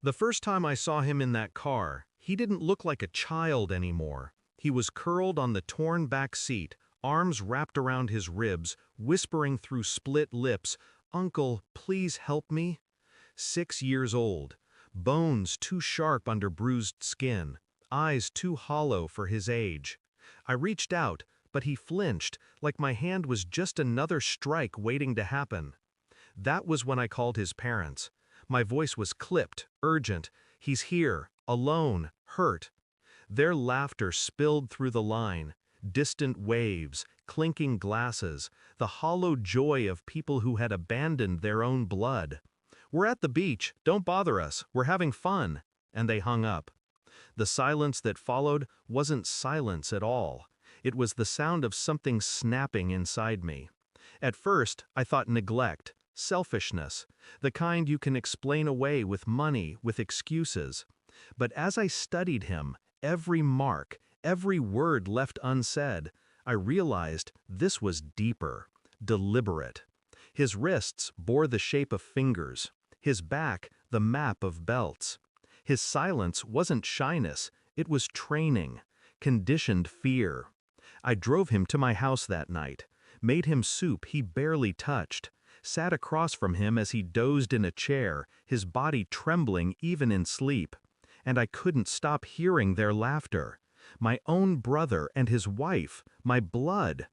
The first time I saw him in that car, he didn't look like a child anymore. He was curled on the torn back seat, arms wrapped around his ribs, whispering through split lips, "Uncle, please help me." 6 years old, bones too sharp under bruised skin, eyes too hollow for his age. I reached out, but he flinched, like my hand was just another strike waiting to happen. That was when I called his parents. My voice was clipped, urgent. "He's here, alone, hurt." Their laughter spilled through the line. Distant waves, clinking glasses, the hollow joy of people who had abandoned their own blood. "We're at the beach, don't bother us, we're having fun." And they hung up. The silence that followed wasn't silence at all. It was the sound of something snapping inside me. At first, I thought neglect, selfishness, the kind you can explain away with money, with excuses. But as I studied him, every mark, every word left unsaid, I realized this was deeper, deliberate. His wrists bore the shape of fingers, his back the map of belts. His silence wasn't shyness, it was training, conditioned fear. I drove him to my house that night, made him soup he barely touched, sat across from him as he dozed in a chair, his body trembling even in sleep. And I couldn't stop hearing their laughter. My own brother and his wife, my blood.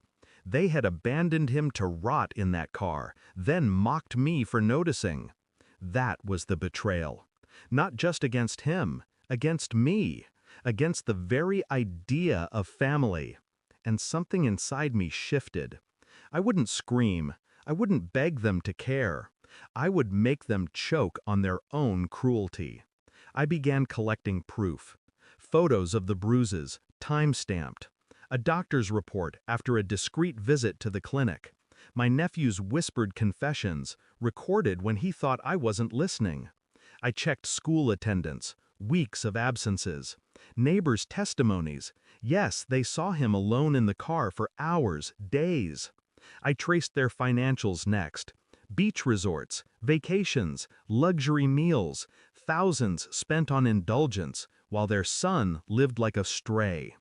They had abandoned him to rot in that car, then mocked me for noticing. That was the betrayal. Not just against him, against me, against the very idea of family. And something inside me shifted. I wouldn't scream. I wouldn't beg them to care. I would make them choke on their own cruelty. I began collecting proof. Photos of the bruises, time-stamped. A doctor's report after a discreet visit to the clinic. My nephew's whispered confessions, recorded when he thought I wasn't listening. I checked school attendance, weeks of absences. Neighbors' testimonies. Yes, they saw him alone in the car for hours, days. I traced their financials next. Beach resorts, vacations, luxury meals, thousands spent on indulgence, while their son lived like a stray.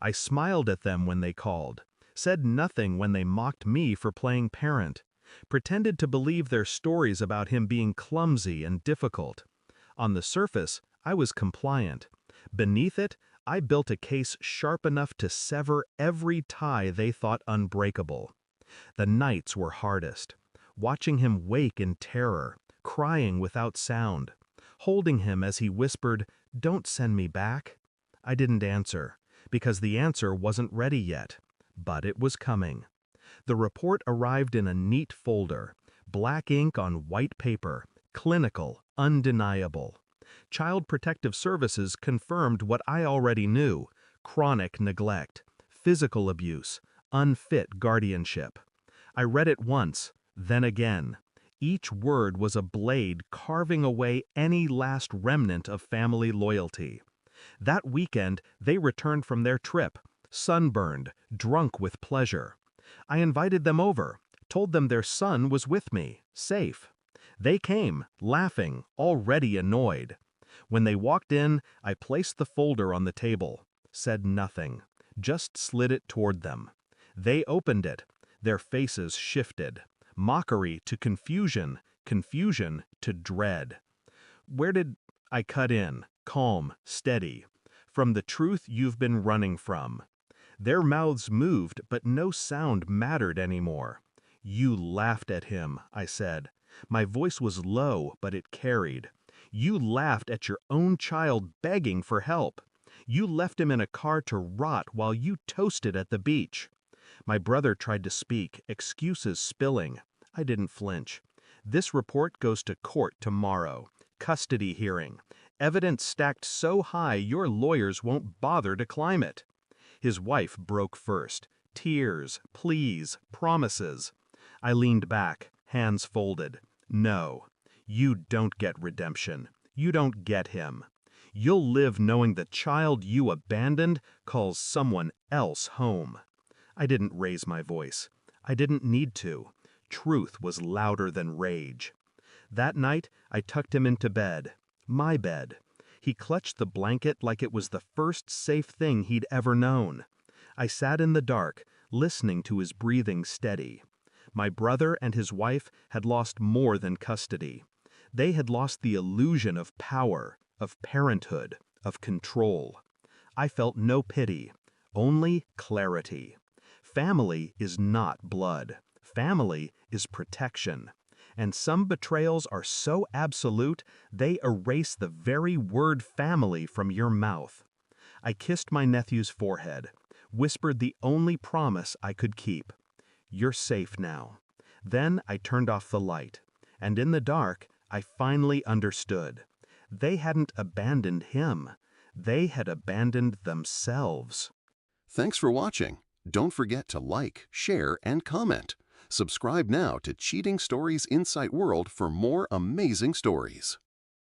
I smiled at them when they called, said nothing when they mocked me for playing parent, pretended to believe their stories about him being clumsy and difficult. On the surface, I was compliant. Beneath it, I built a case sharp enough to sever every tie they thought unbreakable. The nights were hardest. Watching him wake in terror, crying without sound, holding him as he whispered, "Don't send me back." I didn't answer, because the answer wasn't ready yet. But it was coming. The report arrived in a neat folder, black ink on white paper, clinical, undeniable. Child Protective Services confirmed what I already knew: chronic neglect, physical abuse, unfit guardianship. I read it once, then again. Each word was a blade carving away any last remnant of family loyalty. That weekend, they returned from their trip, sunburned, drunk with pleasure. I invited them over, told them their son was with me, safe. They came, laughing, already annoyed. When they walked in, I placed the folder on the table, said nothing, just slid it toward them. They opened it. Their faces shifted. Mockery to confusion, confusion to dread. Where did I cut in, calm, steady? From the truth you've been running from. Their mouths moved, but no sound mattered anymore. "You laughed at him," I said. My voice was low, but it carried. "You laughed at your own child begging for help. You left him in a car to rot while you toasted at the beach." My brother tried to speak, excuses spilling. I didn't flinch. "This report goes to court tomorrow. Custody hearing. Evidence stacked so high your lawyers won't bother to climb it." His wife broke first. Tears, pleas, promises. I leaned back, hands folded. "No. You don't get redemption. You don't get him. You'll live knowing the child you abandoned calls someone else home." I didn't raise my voice. I didn't need to. Truth was louder than rage. That night, I tucked him into bed. My bed. He clutched the blanket like it was the first safe thing he'd ever known. I sat in the dark, listening to his breathing steady. My brother and his wife had lost more than custody. They had lost the illusion of power, of parenthood, of control. I felt no pity, only clarity. Family is not blood. Family is protection. And some betrayals are so absolute, they erase the very word family from your mouth. I kissed my nephew's forehead, whispered the only promise I could keep. You're safe now. Then I turned off the light, and in the dark, I finally understood. They hadn't abandoned him. They had abandoned themselves. Thanks for watching. Don't forget to like, share, and comment. Subscribe now to Cheating Stories Insight World for more amazing stories.